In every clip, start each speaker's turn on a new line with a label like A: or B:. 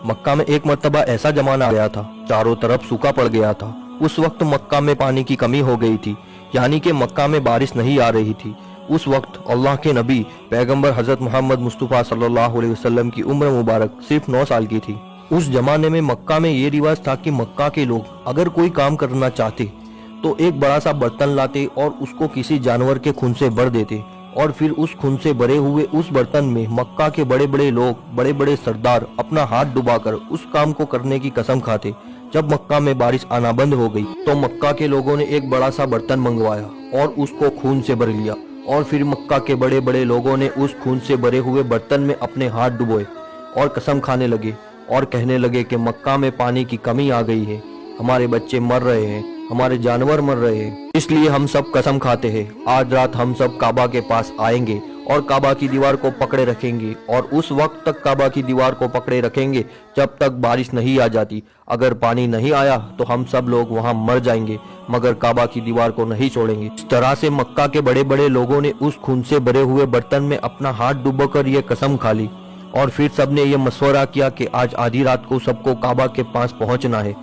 A: मक्का में एक मर्तबा ऐसा जमाना आ गया था, चारों तरफ सूखा पड़ गया था। उस वक्त मक्का में पानी की कमी हो गई थी, यानी कि मक्का में बारिश नहीं आ रही थी। उस वक्त अल्लाह के नबी पैगंबर हजरत मोहम्मद मुस्तफ़ा सल्लल्लाहु अलैहि वसल्लम की उम्र मुबारक सिर्फ 9 साल की थी। उस जमाने में मक्का में ये रिवाज था कि मक्का के लोग अगर कोई काम करना चाहते तो एक बड़ा सा बर्तन लाते और उसको किसी जानवर के खून से भर देते, और फिर उस खून से भरे हुए उस बर्तन में मक्का के बड़े बड़े लोग, बड़े बड़े सरदार अपना हाथ डुबाकर उस काम को करने की कसम खाते। जब मक्का में बारिश आना बंद हो गई तो मक्का के लोगों ने एक बड़ा सा बर्तन मंगवाया और उसको खून से भर लिया, और फिर मक्का के बड़े बड़े लोगों ने उस खून से भरे हुए बर्तन में अपने हाथ डुबोए और कसम खाने लगे और कहने लगे कि मक्का में पानी की कमी आ गई है, हमारे बच्चे मर रहे हैं, हमारे जानवर मर रहे हैं, इसलिए हम सब कसम खाते हैं आज रात हम सब काबा के पास आएंगे और काबा की दीवार को पकड़े रखेंगे, और उस वक्त तक काबा की दीवार को पकड़े रखेंगे जब तक बारिश नहीं आ जाती। अगर पानी नहीं आया तो हम सब लोग वहां मर जाएंगे, मगर काबा की दीवार को नहीं छोड़ेंगे। इस तरह से मक्का के बड़े बड़े लोगों ने उस खून से भरे हुए बर्तन में अपना हाथ डुबोकर ये कसम खा ली, और फिर सबने ये मशवरा किया कि आज आधी रात को सबको काबा के पास पहुंचना है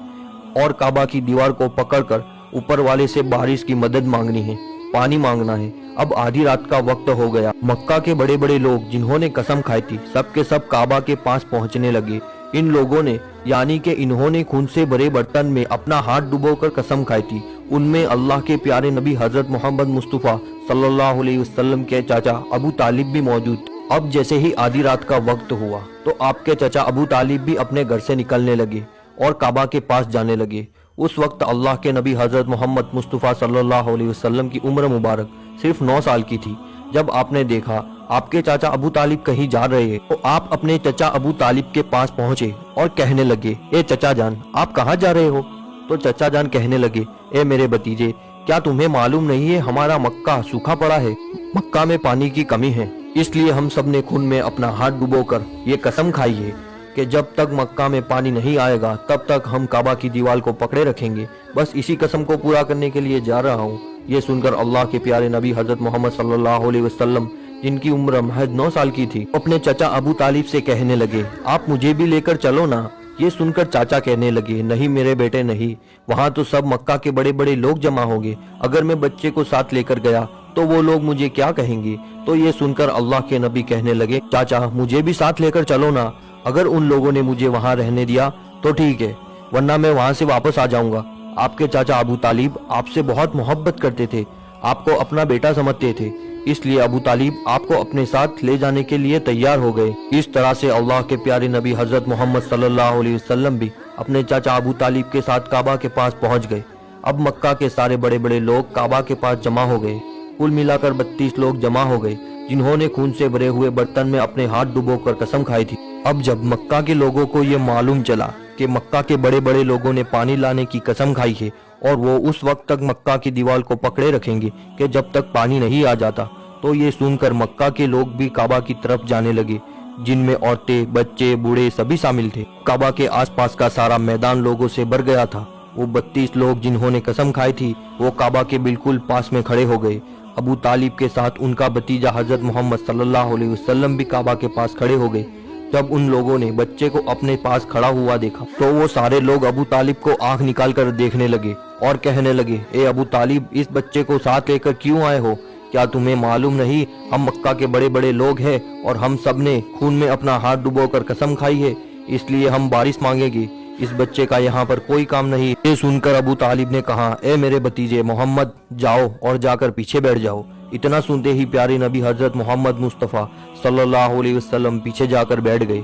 A: और काबा की दीवार को पकड़कर ऊपर वाले से बारिश की मदद मांगनी है, पानी मांगना है। अब आधी रात का वक्त हो गया। मक्का के बड़े बड़े लोग जिन्होंने कसम खाई थी सब के सब काबा के पास पहुंचने लगे। इन लोगों ने, यानी कि इन्होंने खून से भरे बर्तन में अपना हाथ डुबोकर कसम खाई थी, उनमें अल्लाह के प्यारे नबी हजरत मोहम्मद मुस्तफ़ा सल्लल्लाहु अलैहि वसल्लम के चाचा अबू तालिब भी मौजूद थे। अब जैसे ही आधी रात का वक्त हुआ तो आपके चाचा अबू तालिब भी अपने घर से निकलने लगे और काबा के पास जाने लगे। उस वक्त अल्लाह के नबी हजरत मोहम्मद मुस्तफ़ा सल्लल्लाहु अलैहि वसल्लम की उम्र मुबारक सिर्फ 9 साल की थी। जब आपने देखा आपके चाचा अबू तालिब कहीं जा रहे हैं तो आप अपने चाचा अबू तालिब के पास पहुंचे और कहने लगे, ए चचा जान, आप कहाँ जा रहे हो? तो चचा जान कहने लगे, ए मेरे भतीजे, क्या तुम्हें मालूम नहीं है हमारा मक्का सूखा पड़ा है, मक्का में पानी की कमी है, इसलिए हम सब ने खून में अपना हाथ डुबोकर ये कसम खाई है कि जब तक मक्का में पानी नहीं आएगा तब तक हम काबा की दीवार को पकड़े रखेंगे। बस इसी कसम को पूरा करने के लिए जा रहा हूँ। ये सुनकर अल्लाह के प्यारे नबी हजरत मोहम्मद सल्लल्लाहु अलैहि वसल्लम, जिनकी उम्र महज 9 साल की थी, अपने चाचा अबू तालिब से कहने लगे, आप मुझे भी लेकर चलो ना। ये सुनकर चाचा कहने लगे, नहीं मेरे बेटे नहीं, वहाँ तो सब मक्का के बड़े बड़े लोग जमा होंगे, अगर मैं बच्चे को साथ लेकर गया तो वो लोग मुझे क्या कहेंगे? तो ये सुनकर अल्लाह के नबी कहने लगे, चाचा मुझे भी साथ लेकर चलो ना, अगर उन लोगों ने मुझे वहां रहने दिया तो ठीक है, वरना मैं वहां से वापस आ जाऊंगा। आपके चाचा अबू तालिब आपसे बहुत मोहब्बत करते थे, आपको अपना बेटा समझते थे, इसलिए अबू तालिब आपको अपने साथ ले जाने के लिए तैयार हो गए। इस तरह से अल्लाह के प्यारे नबी हजरत मोहम्मद सल्लल्लाहु अलैहि वसल्लम भी अपने चाचा अबू तालिब के साथ काबा के पास पहुंच गए। अब मक्का के सारे बड़े बड़े लोग काबा के पास जमा हो गए। कुल मिलाकर 32 लोग जमा हो गए जिन्होंने खून से भरे हुए बर्तन में अपने हाथ डुबोकर कसम खाई थी। अब जब मक्का के लोगों को ये मालूम चला कि मक्का के बड़े बड़े लोगों ने पानी लाने की कसम खाई है और वो उस वक्त तक मक्का की दीवार को पकड़े रखेंगे कि जब तक पानी नहीं आ जाता, तो ये सुनकर मक्का के लोग भी काबा की तरफ जाने लगे, जिनमें औरतें, बच्चे, बूढ़े सभी शामिल थे। काबा के आसपास का सारा मैदान लोगों से भर गया था। वो 32 लोग जिन्होंने कसम खाई थी वो काबा के बिल्कुल पास में खड़े हो गए। अबू तालिब के साथ उनका भतीजा हजरत मोहम्मद सल्लल्लाहु अलैहि वसल्लम भी काबा के पास खड़े हो गए। जब उन लोगों ने बच्चे को अपने पास खड़ा हुआ देखा तो वो सारे लोग अबू तालिब को आंख निकाल कर देखने लगे और कहने लगे, ए अबू तालिब, इस बच्चे को साथ लेकर क्यों आए हो? क्या तुम्हें मालूम नहीं हम मक्का के बड़े बड़े लोग हैं और हम सब ने खून में अपना हाथ डुबोकर कसम खाई है, इसलिए हम बारिश मांगेंगे, इस बच्चे का यहाँ पर कोई काम नहीं। ये सुनकर अबू तालिब ने कहा, ए मेरे भतीजे मोहम्मद, जाओ और जाकर पीछे बैठ जाओ। इतना सुनते ही प्यारे नबी हजरत मोहम्मद मुस्तफ़ा सल्लल्लाहु अलैहि वसल्लम पीछे जाकर बैठ गए।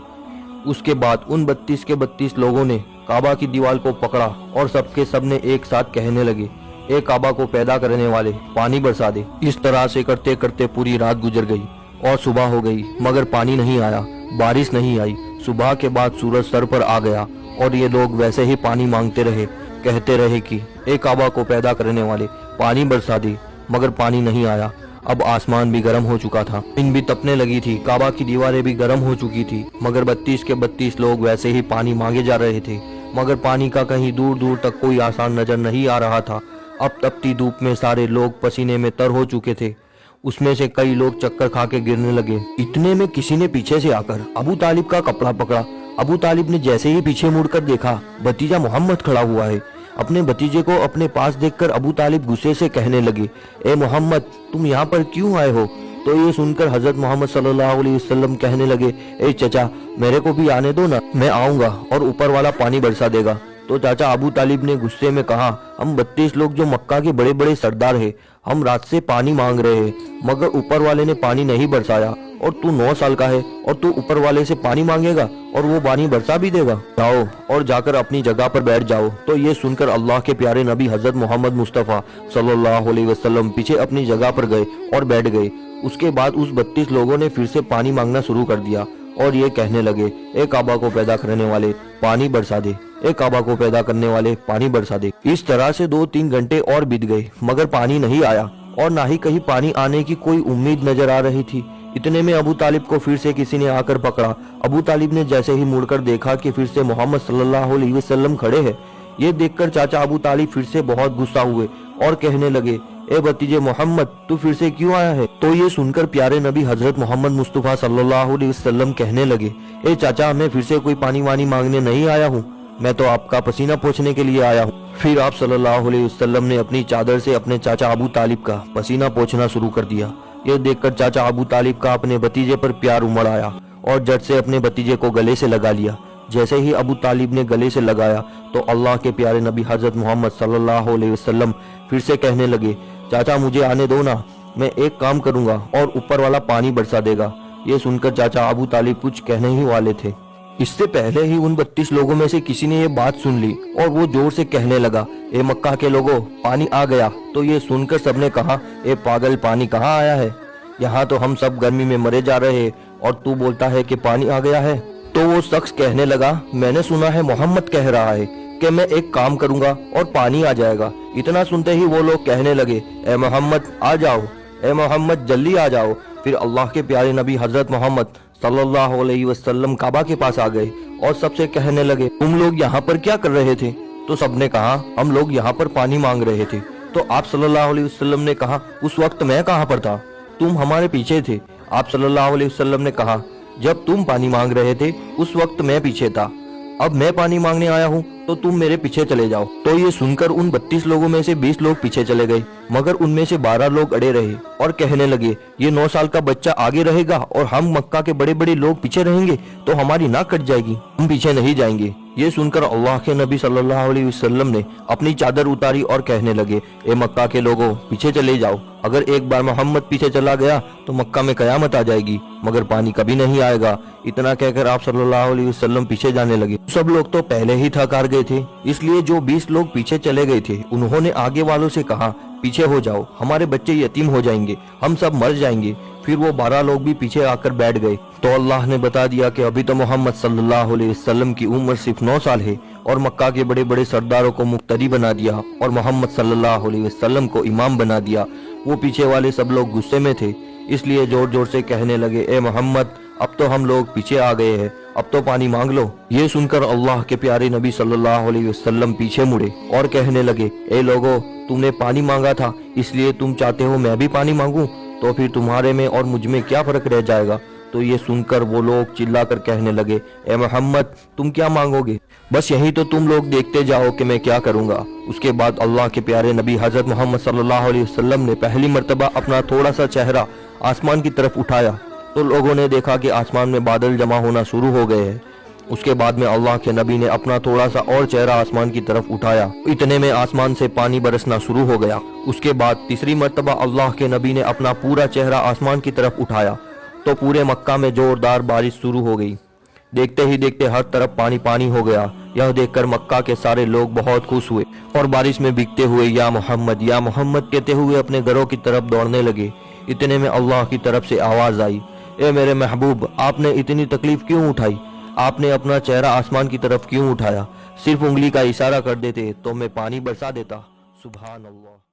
A: उसके बाद उन 32 के 32 लोगों ने काबा की दीवार को पकड़ा और सबके सब ने एक साथ कहने लगे, ए काबा को पैदा करने वाले, पानी बरसा दे। इस तरह से करते करते पूरी रात गुजर गई और सुबह हो गई, मगर पानी नहीं आया, बारिश नहीं आई। सुबह के बाद सूरज सर पर आ गया और ये लोग वैसे ही पानी मांगते रहे, कहते रहे कि ए काबा को पैदा करने वाले, पानी बरसा दे, मगर पानी नहीं आया। अब आसमान भी गर्म हो चुका था, दिन भी तपने लगी थी, काबा की दीवारें भी गर्म हो चुकी थी, मगर 32 के 32 लोग वैसे ही पानी मांगे जा रहे थे, मगर पानी का कहीं दूर दूर तक कोई आसान नजर नहीं आ रहा था। अब तपती धूप में सारे लोग पसीने में तर हो चुके थे। उसमें से कई लोग चक्कर खा के गिरने लगे। इतने में किसी ने पीछे से आकर अबू तालिब का कपड़ा पकड़ा अबू तालिब ने जैसे ही पीछे मुड़कर देखा, भतीजा मोहम्मद खड़ा हुआ है। अपने भतीजे को अपने पास देखकर अबू तालिब गुस्से से कहने लगे, ए मोहम्मद, तुम यहाँ पर क्यों आए हो? तो ये सुनकर हजरत मोहम्मद सल्लल्लाहु अलैहि वसल्लम कहने लगे, ए चचा, मेरे को भी आने दो ना, मैं आऊंगा और ऊपर वाला पानी बरसा देगा। तो चाचा अबू तालिब ने गुस्से में कहा, हम 32 लोग जो मक्का के बड़े बड़े सरदार हैं, हम रात से पानी मांग रहे हैं, मगर ऊपर वाले ने पानी नहीं बरसाया, और तू 9 साल का है और तू ऊपर वाले से पानी मांगेगा और वो पानी बरसा भी देगा? जाओ और जाकर अपनी जगह पर बैठ जाओ। तो ये सुनकर अल्लाह के प्यारे नबी हजरत मोहम्मद मुस्तफ़ा सल्लल्लाहु अलैहि वसल्लम पीछे अपनी जगह पर गए और बैठ गए। उसके बाद उस 32 लोगों ने फिर से पानी मांगना शुरू कर दिया और ये कहने लगे, ए काबा को पैदा करने वाले, पानी बरसा दे, ए काबा को पैदा करने वाले, पानी बरसा दे। इस तरह से 2-3 घंटे और बीत गए, मगर पानी नहीं आया और ना ही कहीं पानी आने की कोई उम्मीद नजर आ रही थी। इतने में अबू तालिब को फिर से किसी ने आकर पकड़ा। अबू तालिब ने जैसे ही मुड़कर देखा कि फिर से मोहम्मद सल्लल्लाहु अलैहि वसल्लम खड़े हैं। ये देखकर चाचा अबू तालिब फिर से बहुत गुस्सा हुए और कहने लगे, ए भतीजे मोहम्मद, तू फिर से क्यों आया है? तो ये सुनकर प्यारे नबी हजरत मोहम्मद मुस्तफ़ा सल्लल्लाहु अलैहि वसल्लम कहने लगे, ए चाचा, मैं फिर से कोई पानी वानी मांगने नहीं आया हूँ, मैं तो आपका पसीना पोंछने के लिए आया हूँ। फिर आप सल्लल्लाहु अलैहि वसल्लम ने अपनी चादर से अपने चाचा अबू तालिब का पसीना पोंछना शुरू कर दिया। ये देखकर चाचा अबू तालिब का अपने भतीजे पर प्यार उमड़ आया और झट से अपने भतीजे को गले से लगा लिया। जैसे ही अबू तालिब ने गले से लगाया तो अल्लाह के प्यारे नबी हजरत मोहम्मद सल्लल्लाहु अलैहि वसल्लम फिर से कहने लगे, चाचा मुझे आने दो ना, मैं एक काम करूंगा और ऊपर वाला पानी बरसा देगा। ये सुनकर चाचा अबू तालिब कुछ कहने ही वाले थे, इससे पहले ही उन 32 लोगों में से किसी ने ये बात सुन ली और वो जोर से कहने लगा, ए मक्का के लोगों, पानी आ गया। तो ये सुनकर सबने कहा, ए पागल, पानी कहाँ आया है? यहाँ तो हम सब गर्मी में मरे जा रहे हैं और तू बोलता है कि पानी आ गया है। तो वो शख्स कहने लगा, मैंने सुना है मोहम्मद कह रहा है कि मैं एक काम करूंगा और पानी आ जाएगा। इतना सुनते ही वो लोग कहने लगे, ए मोहम्मद आ जाओ, ए मोहम्मद जल्दी आ जाओ। फिर अल्लाह के प्यारे नबी हजरत मोहम्मद सल्लल्लाहु अलैहि वसल्लम काबा के पास आ गए और सबसे कहने लगे, तुम लोग यहाँ पर क्या कर रहे थे? तो सबने कहा, हम लोग यहाँ पर पानी मांग रहे थे। तो आप सल्लल्लाहु अलैहि वसल्लम ने कहा, उस वक्त मैं कहाँ पर था? तुम हमारे पीछे थे। आप सल्लल्लाहु अलैहि वसल्लम ने कहा, जब तुम पानी मांग रहे थे उस वक्त मैं पीछे था, अब मैं पानी मांगने आया हूँ तो तुम मेरे पीछे चले जाओ। तो ये सुनकर उन 32 लोगों में से 20 लोग पीछे चले गए, मगर उनमें से 12 लोग अड़े रहे और कहने लगे, ये 9 साल का बच्चा आगे रहेगा और हम मक्का के बड़े बड़े लोग पीछे रहेंगे तो हमारी नाक कट जाएगी, हम पीछे नहीं जाएंगे। ये सुनकर अल्लाह के नबी सल्लल्लाहु अलैहि वसल्लम ने अपनी चादर उतारी और कहने लगे, ए मक्का के लोगों, पीछे चले जाओ। अगर एक बार मोहम्मद पीछे चला गया तो मक्का में कयामत आ जाएगी, मगर पानी कभी नहीं आएगा। इतना कहकर आप सल्लल्लाहु अलैहि वसल्लम पीछे जाने लगे। सब लोग तो पहले ही थक हार गए थे, इसलिए जो 20 लोग पीछे चले गए थे उन्होंने आगे वालों से कहा, पीछे हो जाओ, हमारे बच्चे यतीम हो जाएंगे, हम सब मर जाएंगे। फिर वो 12 लोग भी पीछे आकर बैठ गए। तो अल्लाह ने बता दिया कि अभी तो मोहम्मद सल्लल्लाहु अलैहि वसल्लम की उम्र सिर्फ 9 साल है और मक्का के बड़े बड़े सरदारों को मुक्तदी बना दिया और मोहम्मद सल्लल्लाहु अलैहि वसल्लम को इमाम बना दिया। वो पीछे वाले सब लोग गुस्से में थे, इसलिए जोर जोर से कहने लगे, ए मोहम्मद, अब तो हम लोग पीछे आ गए हैं, अब तो पानी मांग लो। ये सुनकर अल्लाह के प्यारे नबी सल्लल्लाहु अलैहि वसल्लम पीछे मुड़े और कहने लगे, ए लोगो, तुमने पानी मांगा था इसलिए तुम चाहते हो मैं भी पानी मांगूं, तो फिर तुम्हारे में और मुझ में क्या फर्क रह जाएगा? तो ये सुनकर वो लोग चिल्लाकर कहने लगे, ए मोहम्मद, तुम क्या मांगोगे? बस यही तो तुम लोग देखते जाओ कि मैं क्या करूंगा। उसके बाद अल्लाह के प्यारे नबी हजरत मोहम्मद सल्लल्लाहु अलैहि वसल्लम ने पहली मर्तबा अपना थोड़ा सा चेहरा आसमान की तरफ उठाया तो लोगों ने देखा कि आसमान में बादल जमा होना शुरू हो गए हैं। उसके बाद में अल्लाह के नबी ने अपना थोड़ा सा और चेहरा आसमान की तरफ उठाया, इतने में आसमान से पानी बरसना शुरू हो गया। उसके बाद तीसरी मर्तबा अल्लाह के नबी ने अपना पूरा चेहरा आसमान की तरफ उठाया तो पूरे मक्का में जोरदार बारिश शुरू हो गई। देखते ही देखते हर तरफ पानी पानी हो गया। यह देखकर मक्का के सारे लोग बहुत खुश हुए और बारिश में भीगते हुए या मोहम्मद कहते हुए अपने घरों की तरफ दौड़ने लगे। इतने में अल्लाह की तरफ से आवाज आई, ए मेरे महबूब, आपने इतनी तकलीफ क्यों उठाई? आपने अपना चेहरा आसमान की तरफ क्यों उठाया? सिर्फ उंगली का इशारा कर देते तो मैं पानी बरसा देता। सुभान अल्लाह।